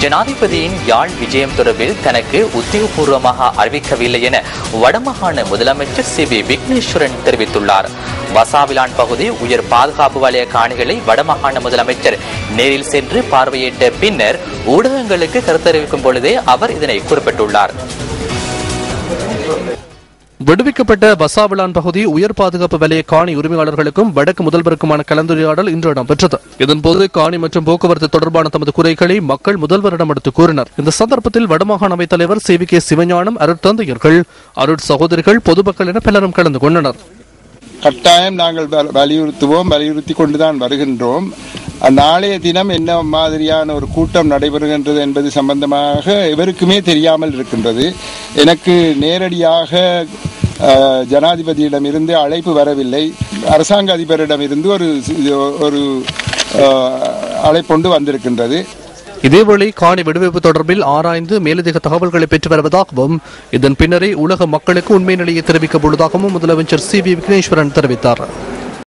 ஜனாதிபதியின் யாழ் விஜயம் தொடர்பில் தனக்கு உத்தியோகபூர்வமாக அறிவிக்கவில்லை என வடமாகாண முதலமைச்சர் சி.வி. விக்னேஸ்வரன் தெரிவித்துள்ளார். வசாவிலான் பகுதி உயர் பாதுகாப்பு வலய காணிகளை வடமாகாண முதலமைச்சர் நேரில் சென்று பார்வையிட்ட பின்னர் ஊடகங்களுக்கு கருத்தறிவிக்கும் பொழுதே அவர் இதனை குறிப்பிட்டுள்ளார். விடுவிக்கப்பட்ட வசாவிலான் பகுதி உயர் பாதுகாப்பு வலய காணி உரிமையாளர்களுக்கும் வடக்கு முதல்வருக்குமான கலந்துரையாடல் இன்று இடம்பெற்றது. இதன்போது காணி மற்றும் போக்குவரத்து தொடர்பான தமது குறைகளை மக்கள் முதல்வரிடம் எடுத்துக் கூறினர். இந்த சந்தர்ப்பத்தில் வடமாகாண அவைத் தலைவர் சி.வி.கே. சிவஞானம், அருட்தந்தையர்கள், அருட்சகோதரிகள், பொதுமக்கள் என பலரும் கலந்து கொண்டனர். கட்டாயம் நாங்கள் வலியுறுத்தி கொண்டுதான் வருகின்றோம். நாளைய தினம் என்ன மாதிரியான ஒரு கூட்டம் நடைபெறுகின்றது என்பது சம்பந்தமாக எவருக்குமே தெரியாமல் இருக்கின்றது. எனக்கு நேரடியாக ஜனாதிபதியிடமிருந்து அழைப்பு வரவில்லை. அரசாங்க அதிபரிடமிருந்து ஒரு அழைப்பொண்டு வந்திருக்கின்றது. இதேவேளை காணி விடுவிப்பு தொடர்பில் ஆராய்ந்து மேலதிக தகவல்களை பெற்று வருவதாகவும் இதன் பின்னரே உலக மக்களுக்கு உண்மை நிலையை தெரிவிக்க உள்ளதாகவும் முதலமைச்சர் சி.வி. விக்னேஸ்வரன் தெரிவித்தார்.